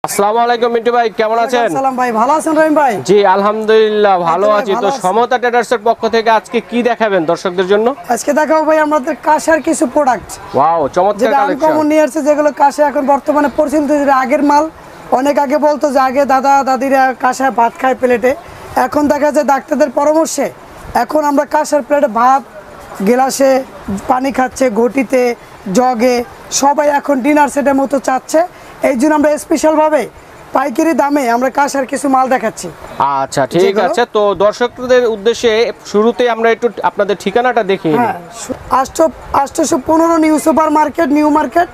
আসসালামু আলাইকুম মিন্টু ভাই, কেমন আছেন? আসসালাম ভাই, ভালো আছেন রহিম ভাই? জি আলহামদুলিল্লাহ ভালো আছি। তো সমতা ট্রেডার্সের পক্ষ থেকে আজকে কি দেখাবেন দর্শকদের জন্য? আজকে দেখাবো ভাই আমাদের কাঁসার কিছু প্রোডাক্ট। ওয়াও, চমৎকার যেটা কালেকশন। আনকমন নিয়ে আসছে, যেগুলো কাঁসা এখন বর্তমানে পরিচিত। যেটা আগের মাল, অনেক আগে বলতো যে আগে দাদা দাদিরা কাঁসায় ভাত খায় প্লেটে। এখন দেখা যায় ডাক্তারদের পরামর্শে এখন আমরা কাঁসার প্লেটে ভাত, গ্লাসে পানি খাচ্ছে, ঘটিতে, জগে, সবাই এখন ডিনার সেটের মতো চাচ্ছে। এই জন্য আমরা স্পেশালভাবে পাইকারি দামে আমরা কাঁসার কিছু মাল দেখাচ্ছি। আচ্ছা ঠিক আছে, তো দর্শকদের উদ্দেশ্যে শুরুতে আমরা একটু আপনাদের ঠিকানাটা দেখিয়ে দিই। 815 new super market, new market,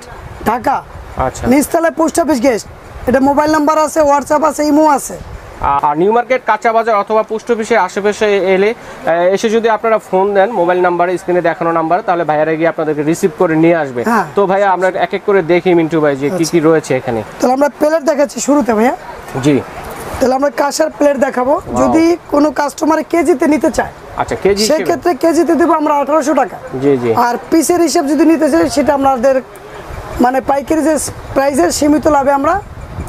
Dhaka. আচ্ছা, নিচতলায় পোস্ট অফিস গেস্ট। এটা মোবাইল নাম্বার আছে, হোয়াটসঅ্যাপ আছে, ইমো আছে। আর নিউ মার্কেট কাঁচা বাজার অথবা পোস্ট অফিসের আশেপাশে এসে যদি আপনারা ফোন দেন মোবাইল নাম্বারে, স্ক্রিনে দেখানো নাম্বার, তাহলে ভাইয়ারা গিয়ে আপনাদেরকে রিসিভ করে নিয়ে আসবে। তো ভাইয়া আমরা এক এক করে দেখি মিন্টু ভাই যে কি কি রয়েছে এখানে। তাহলে আমরা প্লেট দেখাচ্ছি শুরুতে ভাইয়া। জি, তাহলে আমরা কাঁসার প্লেট দেখাবো। যদি কোনো কাস্টমার কেজিতে নিতে চায়, আচ্ছা কেজি, সেক্ষেত্রে কেজিতে দেবো আমরা 1800 টাকা। জি জি। আর পিসের হিসাব যদি নিতে চাই, সেটা আমাদের মানে পাইকারি যে প্রাইসের সীমিত লাভে আমরা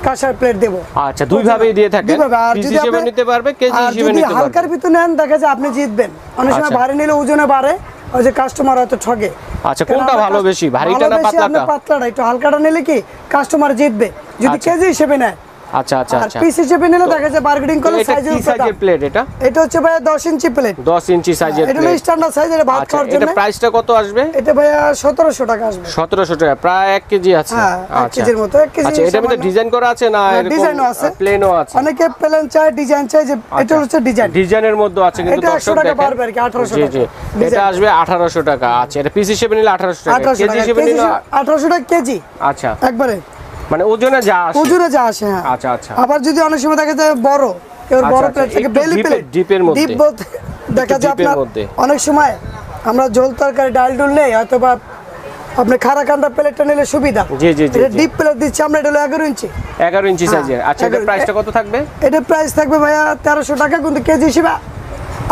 কাঁসার প্লেট দেব। আচ্ছা, দুই ভাবেই দিয়ে থাকেন, পিস হিসেবে নিতে পারবে, কেজি হিসেবে নিতে পারবে। হালকার ভিতরে নেন, দেখা যায় আপনি জিতবেন। অনেক সময় ভারী নিলে ওজনে বাড়ে, ওই যে কাস্টমার হয়তো ঠগে। আচ্ছা, কোনটা ভালো বেশি, ভারীটা না পাতলাটা? পাতলাটা, একটু হালকাটা নিলে কি কাস্টমার জিতবে যদি কেজি হিসেবে নেয়। আচ্ছা আচ্ছা আচ্ছা, পিস হিসেবে নিলে দেখা যায় বার্গেনিং করলে সাইজের উপর। সাইজের প্লেট এটা? এটা হচ্ছে ভাই 10 ইঞ্চি প্লেট। 10 ইঞ্চি সাইজের প্লেট। এটা হলো স্ট্যান্ডার্ড সাইজ, এটা ভাত খাওয়ার জন্য। এটা প্রাইসটা কত আসবে? এটা ভাই 1700 টাকা আসবে। 1700 টাকা, প্রায় 1 কেজি আছে। আচ্ছা, কেজির মতো 1 কেজি। আচ্ছা, এটার মধ্যে ডিজাইন করা আছে না এরকম ডিজাইনও আছে, প্লেনও আছে? অনেকে প্লেন চায়, ডিজাইন চায়, যে এটা হচ্ছে ডিজাইন। ডিজাইনের মধ্যে আছে কিন্তু দর্শক দেখেন। এটা পারবে আর কি 1800 টাকা। জি জি, এটা আসবে 1800 টাকা। আচ্ছা, এটা পিস হিসেবে নিলে 1800 টাকা, কেজি হিসেবে নিলে 1800 টাকা কেজি। আচ্ছা, একবারে মানে ওজনে যা আসে। ওজনে যা আসে, হ্যাঁ। আচ্ছা আচ্ছা। আবার যদি অনেক সময় দেখা যায় বড়, এর বড় প্লেট থেকে বেলি প্লেট, ডিপের মধ্যে, ডিপ বলতে দেখা যায় আপনার অনেক সময় আমরা ঝোল তরকারি ডাল ডুল নেই, অথবা আপনি খাড়া কান্দা প্লেটটা নিলে সুবিধা। জি জি জি, এটা ডিপ প্লেট দিচ্ছি আমরা, এটা হলো 11 ইঞ্চি। 11 ইঞ্চি সাইজের। আচ্ছা, এটার প্রাইসটা কত থাকবে? এটার প্রাইস থাকবে ভাইয়া 1300 টাকা, কিন্তু কেজি হিসেবে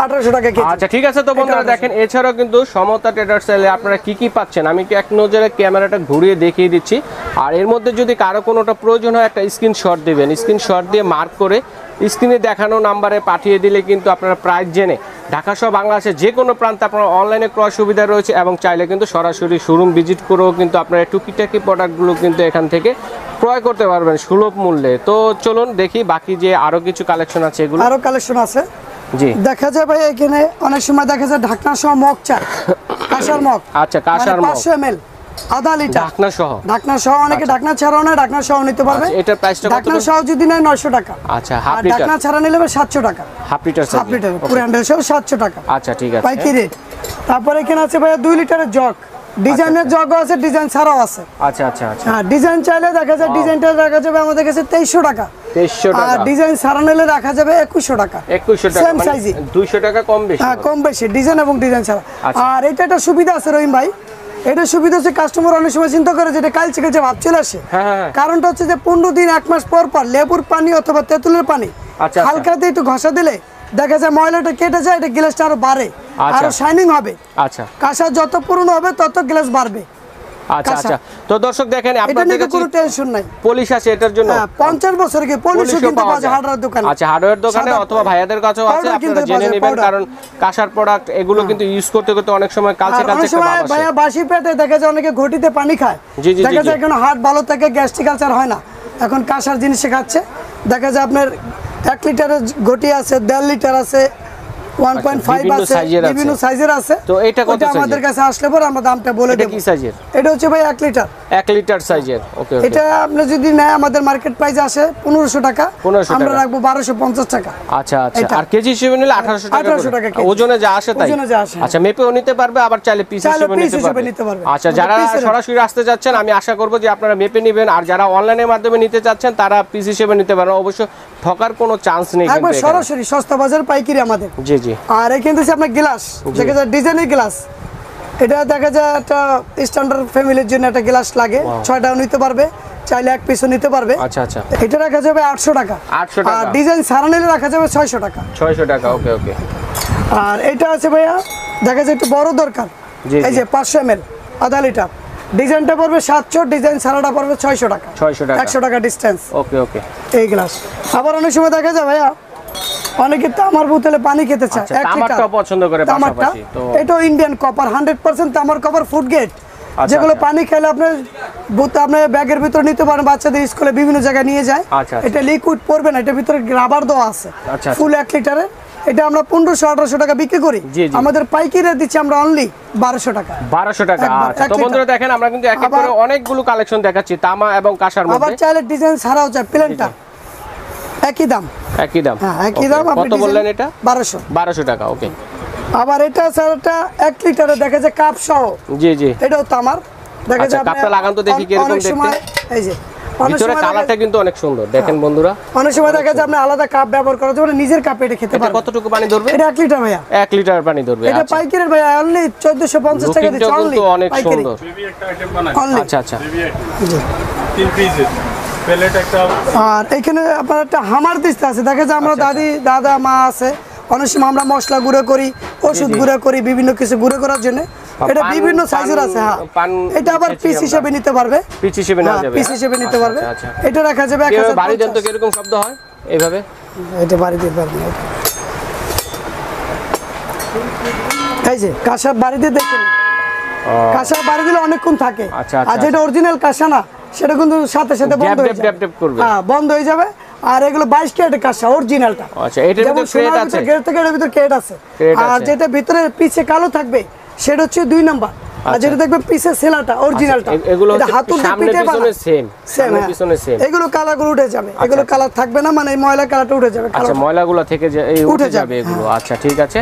1800 টাকা কেজি। আচ্ছা ঠিক আছে। তো বন্ধুরা দেখেন, এছাড়াও কিন্তু সমতা ট্রেডার্স এলে আপনারা কি কি পাচ্ছেন আমি কি এক নজরে ক্যামেরাটা ঘুরিয়ে দেখিয়ে দিচ্ছি। আর এর মধ্যে যদি কারো কোনোটা প্রয়োজন হয়, একটা স্ক্রিনশট দিবেন, স্ক্রিনশট দিয়ে মার্ক করে স্ক্রিনে দেখানো নাম্বারে পাঠিয়ে দিলে কিন্তু আপনারা প্রাইস জেনে ঢাকা সহ বাংলাদেশের যে কোনো প্রান্তে আপনারা অনলাইনে ক্রয় সুবিধা রয়েছে, এবং চাইলে কিন্তু সরাসরি শোরুম ভিজিট করেও কিন্তু আপনারা টুকিটাকি প্রোডাক্টগুলো কিন্তু এখান থেকে ক্রয় করতে পারবেন সুলভ মূল্যে। তো চলুন দেখি বাকি যে আরও কিছু কালেকশন আছে, এগুলো আরও কালেকশন আছে। জি, দেখা যায় ভাই এখানে অনেক সময় দেখা যায় ঢাকনা সহ মগ চায়, কাঁসার মগ। আচ্ছা, কাঁসার মগ 500 ml, আধা লিটার, ঢাকনা সহ। অনেকে ঢাকনা ছাড়াও না, ঢাকনা সহ নিতে পারবে। এটার প্রাইসটা কত? ঢাকনা সহ যদি নেয় 900 টাকা। আচ্ছা, হাফ লিটার। ঢাকনা ছাড়া নিলে 700 টাকা। হাফ লিটার পুরো হ্যান্ডেল সহ 700 টাকা। আচ্ছা ঠিক আছে, পাইকারি রেট। তারপর এখানে আছে ভাই 2 লিটারের জগ, ডিজাইনের জগও আছে, ডিজাইন ছাড়াও আছে। আচ্ছা আচ্ছা আচ্ছা। হ্যাঁ, ডিজাইন চাইলে দেখা যায় ডিজাইনটা রাখা যাবে আমাদের কাছে 2300 টাকা। 2300 টাকা। আর ডিজাইন ছাড়া নিলে রাখা যাবে 2100 টাকা। 2100 টাকা, সেম সাইজে 200 টাকা কম বেশি। হ্যাঁ, কম বেশি ডিজাইন এবং ডিজাইন ছাড়া। আর এটা একটা সুবিধা আছে রহিম ভাই, এটা সুবিধা হচ্ছে কাস্টমার অনেক সময় চিন্তা করে যে এটা কালচে কালচে ভাব চলে আসে। কারণটা হচ্ছে যে 15 দিন 1 মাস পর পর লেবুর পানি অথবা তেঁতুলের পানি হালকা দিয়ে একটু ঘষা দিলে দেখা যায় ময়লাটা কেটে যায়, এটা গ্লাসটা আরো বাড়ে, আরো শাইনিং হবে। আচ্ছা, কাঁসা যত পুরনো হবে তত গ্লাস বাড়বে। আচ্ছা আচ্ছা। তো দর্শক দেখেন, আপনাদের কাছে কোনো টেনশন নাই, পলিশ আছে এটার জন্য। 50 বছর কি পলিশও কিনতে পাওয়া যায় হার্ডওয়্যার দোকানে। আচ্ছা, হার্ডওয়্যার দোকানে অথবা ভাইয়াদের কাছেও আছে, আপনারা জেনে নেবেন। কারণ কাঁসার প্রোডাক্ট এগুলো কিন্তু ইউজ করতে করতে অনেক সময় কালচে কালচে একটা ভাব আসে। ভাইয়া বাসি পেটে দেখা যায় অনেকে ঘটিতে পানি খায়, দেখা যায় কোনো হার্ট ভালো থাকে, গ্যাস্ট্রিক আলসার হয় না। এখন কাঁসার জিনিস খাচ্ছে, দেখা যায় আপনার 1 লিটারের ঘটি আছে, 1.5 লিটার আছে, 1.5 আছে, বিভিন্ন সাইজের আছে। তো এটা কত সাইজের? আমাদের কাছে আসলে পরে আমরা দামটা বলে দেব। এটা কি সাইজের? এটা হচ্ছে ভাই 1 লিটার। 1 লিটার সাইজের। ওকে ওকে। এটা আপনি যদি নেয় আমাদের মার্কেট প্রাইস আসে 1500 টাকা, আমরা রাখবো 1250 টাকা। আচ্ছা আচ্ছা। আর কেজি হিসেবে নিলে 1800 টাকা। ওজনে যা আসে তাই। আচ্ছা, মেপেও নিতে পারবে, আবার চাইলে পিস হিসেবে নিতে পারবে। আচ্ছা, যারা সরাসরি আসতে যাচ্ছেন আমি আশা করব যে আপনারা মেপে নেবেন, আর যারা অনলাইনের মাধ্যমে নিতে চাচ্ছেন তারা পিস হিসেবে নিতে পারবেন। অবশ্য ঠকার কোনো চান্স নেই, একবার সরাসরি সস্তা বাজার পাইকারি আমাদের। জি জি। আর এখানে আছে আপনার গ্লাস, দেখা যায় ডিজাইনের গ্লাস। এটা দেখা যায় একটা স্ট্যান্ডার্ড ফ্যামিলির জন্য একটা গ্লাস লাগে, 6টাও নিতে পারবে, চাইলে 1 পিসও নিতে পারবে। আচ্ছা আচ্ছা। এটা রাখা যাবে 800 টাকা। 800 টাকা। আর ডিজাইন ছাড়া নিলে রাখা যাবে 600 টাকা। 600 টাকা। ওকে ওকে। আর এটা আছে ভাইয়া, দেখা যায় একটু বড় দরকার, এই যে 500 ml, আধা লিটার। ডিজাইনটা পড়বে 700, ডিজাইন ছাড়াটা পড়বে 600 টাকা। 600 টাকা, 100 টাকা ডিসটেন্স। ওকে ওকে। এই গ্লাস আবার অনেক সময় দেখা যায় ভাইয়া অনেকে তামার বোতলে পানি খেতে চায়, আচ্ছা, তামারটা পছন্দ করে পাশাপাশি তো এটাও ইন্ডিয়ান কপার 100% তামার কপার ফুড গ্রেড, যেগুলো পানি খেলে আপনার ব্যাগের ভিতরে নিতে পারেন, বাচ্চাদের স্কুলে বিভিন্ন জায়গায় নিয়ে যায়। এটা লিকুইড পড়বে না, এটার ভিতরে রাবার দেওয়া আছে ফুল 1 লিটারের। এটা আমরা 1500-1800 টাকা বিক্রি করি, আমাদের পাইকারি দিচ্ছি আমরা অনলি 1200 টাকা। 1200 টাকা। আচ্ছা তো বন্ধুরা দেখেন আমরা কিন্তু এক এক করে অনেকগুলো কালেকশন দেখাচ্ছি তামা এবং কাঁসার মধ্যে। আবার চাইলে ডিজাইন ছাড়াও চাই, প্লেনটা একই দাম। একই দাম, হ্যাঁ একই দাম। কত বললেন এটা? 1200 টাকা, ওকে। আবার এটা স্যারটা 1 লিটারে দেখা যায় কাপ সহ। জি জি, এটাও তামার। দেখা যায় কাপটা লাগান তো দেখি কি রকম দেখতে। এই যে ভিতরে কালারটা কিন্তু অনেক সুন্দর, দেখেন বন্ধুরা। অনেক সময় দেখা যায় আপনি আলাদা কাপ ব্যবহার করা যাবে, নিজের কাপে এটা খেতে পারবেন। কতটুকু পানি ধরবে? এটা 1 লিটার ভাইয়া, 1 লিটার পানি ধরবে। এটা পাইকারি ভাইয়া অনলি 1450 টাকা দিচ্ছি অনলি। অনেক সুন্দর, বেবি একটা আইটেম বানাই। আচ্ছা আচ্ছা, বেবি একটা 3 পিসের প্লেট একটা। আর এখানে আপনার একটা হামার দিস্তা আছে, দেখা যায় আমরা দাদা মা আছে, অনেক সময় আমরা মশলা গুঁড়ো করি, ওষুধ গুঁড়ো করি, বিভিন্ন কিছু গুঁড়ো করার জন্য। এটা বিভিন্ন সাইজের আছে। হ্যাঁ, এটা আবার পিস হিসেবে নিতে পারবে, পিস হিসেবে নেওয়া যাবে, পিস হিসেবে নিতে পারবে। এটা রাখা যাবে 1000। বাড়ি দেন তো কিরকম শব্দ হয় এইভাবে? এটা বাড়ি দিতে পারবেন। এই যে কাঁসা বাড়ি দিয়ে দেখেন, কাঁসা বাড়ি দিলে অনেকক্ষণ থাকে। আর যেটা অরিজিনাল কাঁসা না, সেটা কিন্তু সাথে সাথে বন্ধ হয়ে যাবে। হ্যাঁ, বন্ধ হয়ে যাবে। আর এগুলো 22 ক্যারেটের কাঁসা অরিজিনালটা। আচ্ছা, এটার ভিতরে ক্রেট আছে, গ্রেড থেকে এর ভিতরে ক্রেট আছে। আর যেটা ভিতরে পিছে কালো থাকবে সেটা হচ্ছে 2 নাম্বার। আর যেটা দেখবে পিছে সেলাটা অরিজিনালটা, এগুলো হাতুর সামনে পিছনে সেম, সামনে পিছনে সেম। এগুলো কালারগুলো উঠে যাবে, এগুলো কালার থাকবে না, মানে এই ময়লা কালারটা উঠে যাবে। আচ্ছা, ময়লাগুলো থেকে উঠে যাবে এগুলো। আচ্ছা ঠিক আছে।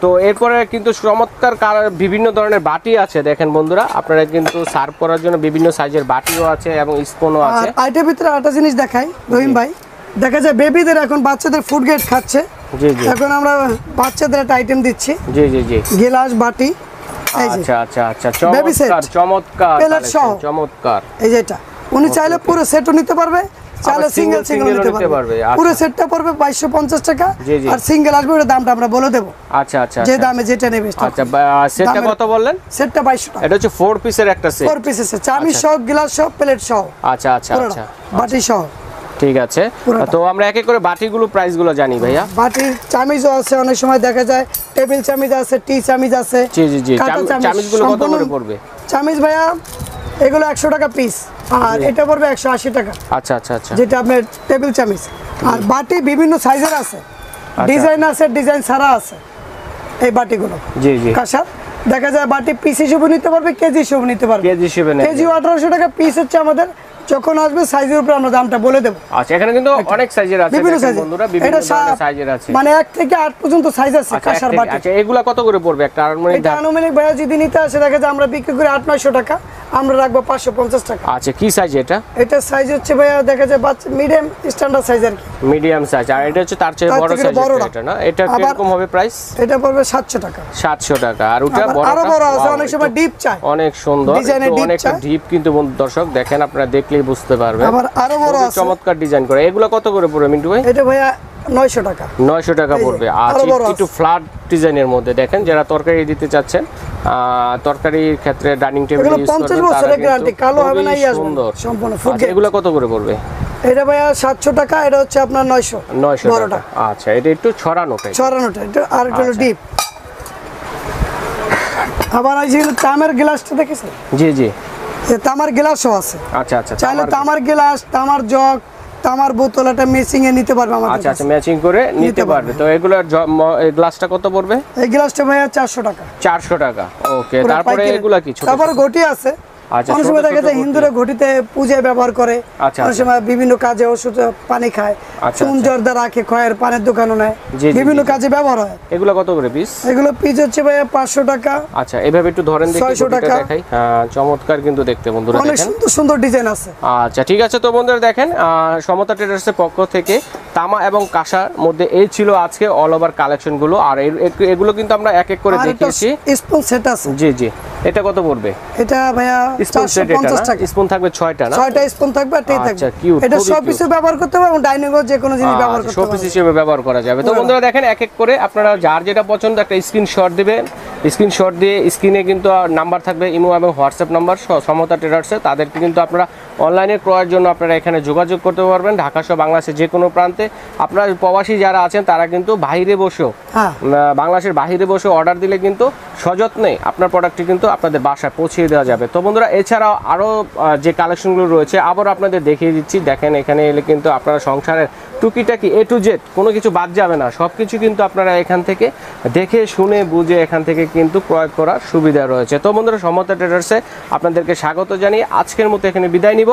তো এরপরে কিন্তু চমৎকার কালার বিভিন্ন ধরনের বাটি আছে, দেখেন বন্ধুরা। আপনারা কিন্তু সার্ভ করার জন্য বিভিন্ন সাইজের বাটিও আছে এবং স্পুনও আছে। আর আইটের ভিতরে আরেকটা জিনিস দেখাই রহিম ভাই, দেখা যায় বেবিদের এখন বাচ্চাদের ফুড গ্রেড খাচ্ছে। জি জি, এখন আমরা বাচ্চাদের একটা আইটেম দিচ্ছি। জি জি জি, গ্লাস বাটি। আচ্ছা আচ্ছা আচ্ছা, চমৎকার চমৎকার চমৎকার। এই যে এটা উনি চাইলে পুরো সেটও নিতে পারবে, চাইলে সিঙ্গেল নিতে পারবে। পুরো সেটটা পড়বে 2250 টাকা, আর সিঙ্গেল আসবে ওর দামটা আমরা বলে দেব। আচ্ছা আচ্ছা, যে দামে যেটা নেবে। আচ্ছা, সেটটা কত বললেন? সেটটা 2200 টাকা। এটা হচ্ছে 4 পিসের একটা সেট, 4 পিসের সেট, চামচ সহ, গ্লাস সহ, প্লেট সহ। আচ্ছা আচ্ছা আচ্ছা, বাটি সহ। ঠিক আছে। তো আমরা এক এক করে বাটিগুলো প্রাইসগুলো জানি ভাইয়া। বাটির চামচও আছে, অনেক সময় দেখা যায় টেবিল চামচ আছে, টি চামচ আছে। জি জি জি, চামচগুলো কত করে পড়বে? চামচ ভাইয়া এগুলো 100 টাকা পিস, আর এটা পড়বে 180 টাকা। আচ্ছা আচ্ছা আচ্ছা, যেটা আপনার টেবিল চামচ। আর বাটি বিভিন্ন সাইজের আছে, ডিজাইন আছে, ডিজাইন ছাড়া আছে এই বাটিগুলো। জি জি, কাঁসার দেখা যায় বাটি পিস হিসেবে নিতে পারবে, কেজি হিসেবে নিতে পারবে। কেজি হিসেবে কেজি 1800 টাকা পিস হচ্ছে আমাদের। যখন আসবে সাইজের উপর আমরা দামটা বলে দেব। আচ্ছা, এখানে কিন্তু অনেক সাইজের আছে বন্ধুরা, বিভিন্ন ধরনের সাইজের আছে, মানে 1 থেকে 8 পর্যন্ত সাইজ আছে কাঁসার বাটি। আচ্ছা, এগুলা কত করে পড়বে একটা আনুমানিক দাম? আনুমানিক ভাইয়া যদি নিতে আসে দেখা যায় আমরা বিক্রি করি 800-900 টাকা, আমরা রাখবো 550 টাকা। আচ্ছা, কি সাইজ এটা? এটা সাইজ হচ্ছে ভাইয়া দেখা যায় মিডিয়াম স্ট্যান্ডার্ড সাইজ আর কি, মিডিয়াম সাইজ। আর এটা হচ্ছে তার চেয়ে বড় সাইজ এটা না? এটা কি রকম হবে প্রাইস? এটা পড়বে 700 টাকা। 700 টাকা। আর ওটা বড়টা আরো বড় আছে, অনেক সময় ডিপ চাই, অনেক সুন্দর, অনেক ডিপ কিন্তু দর্শক দেখেন, আপনারা দেখলেই বুঝতে পারবেন। আবার আরো বড় আছে, চমৎকার ডিজাইন করে। এগুলো কত করে পড়বে মিন্টু ভাই? এটা ভাইয়া 900 টাকা। 900 টাকা পড়বে। আর একটু ফ্ল্যাট ডিজাইনের মধ্যে দেখেন, যারা তরকারি দিতে চাচ্ছেন, তরকারির ক্ষেত্রে ডাইনিং টেবিল ইউজ করবেন, 50 বছরের গ্যারান্টি, কালো হবে না, সুন্দর সম্পূর্ণ ফুড গ্রেড। এগুলো কত করে পড়বে? এটা ভাইয়া 700 টাকা, এটা হচ্ছে আপনার 900 টাকা। আচ্ছা, এটা একটু ছড়ানোটা, এটা আর একটু ডিপ। আবার এই যে তামের গ্লাসটা দেখেছেন? জি জি, তামার গ্লাসও আছে। আচ্ছা আচ্ছা, চাইলে তামার গ্লাস, তামার জগ, তামার বোতল এটা ম্যাচিং এ নিতে পারবে আমাদের। আচ্ছা আচ্ছা, ম্যাচিং করে নিতে পারবে। তো এগুলোর গ্লাসটা কত পড়বে? এই গ্লাসটা ভাইয়া 400 টাকা। 400 টাকা, ওকে। তারপরে এগুলা কি? তারপরে ঘটি আছে। আচ্ছা, অনেক সময় দেখা যায় হিন্দুরা ঘটিতে পূজায় ব্যবহার করে, অনেক সময় বিভিন্ন কাজে ওষুধ পানি খায়, চুন জর্দা রাখে, খয়ের পানের দোকানও নেয়, বিভিন্ন কাজে ব্যবহার হয়। এগুলো কত করে পিস? এগুলো পিস হচ্ছে ভাইয়া 500 টাকা। আচ্ছা, এভাবে একটু ধরেন দেখি, 600 টাকা দেখাই। হ্যাঁ, চমৎকার কিন্তু দেখতে বন্ধুরা, অনেক সুন্দর সুন্দর ডিজাইন আছে। আচ্ছা ঠিক আছে। তো বন্ধুরা দেখেন, সমতা ট্রেডার্সের পক্ষ থেকে তামা এবং কাঁসার মধ্যে এই ছিল আজকে অল ওভার কালেকশনগুলো। আর এগুলো কিন্তু আমরা এক এক করে দেখিয়েছি। স্পুন সেট আছে। জি জি, এটা কত পড়বে? এটা ভাইয়া 450 টাকা। স্পুন থাকবে 6টা না? 6টা স্পুন থাকবে, আর টে থাকবে। আচ্ছা, কিউট। এটা সব কিছু ব্যবহার করতে পারবে, এবং ডাইনিং এ যে কোনো জিনিস ব্যবহার করতে পারবে, সব কিছু হিসেবে ব্যবহার করা যাবে। তো বন্ধুরা দেখেন, এক এক করে আপনারা যার যেটা পছন্দ একটা স্ক্রিনশট দিবেন, স্ক্রিনশট দিয়ে স্ক্রিনে কিন্তু নাম্বার থাকবে ইমো এবং হোয়াটসঅ্যাপ নাম্বার সমতা ট্রেডার্সে, তাদেরকে কিন্তু আপনারা অনলাইনে ক্রয়ের জন্য আপনারা এখানে যোগাযোগ করতে পারবেন। ঢাকা সহ বাংলাদেশের যে কোনো প্রান্তে আপনারা প্রবাসী যারা আছেন তারা কিন্তু বাইরে বসেও বাংলাদেশের বাইরে বসে অর্ডার দিলে কিন্তু সযত্নে আপনার প্রোডাক্টটি কিন্তু আপনাদের বাসায় পৌঁছিয়ে দেওয়া যাবে। তো বন্ধুরা এছাড়াও আরও যে কালেকশনগুলো রয়েছে আবার আপনাদের দেখিয়ে দিচ্ছি। দেখেন এখানে এলে কিন্তু আপনারা সংসারের টুকিটাকি A to Z কোনো কিছু বাদ যাবে না, সব কিছু কিন্তু আপনারা এখান থেকে দেখে শুনে বুঝে এখান থেকে কিন্তু ক্রয় করার সুবিধা রয়েছে। তো বন্ধুরা সমতা ট্রেডার্সে আপনাদেরকে স্বাগত জানিয়ে আজকের মতো এখানে বিদায় নিব।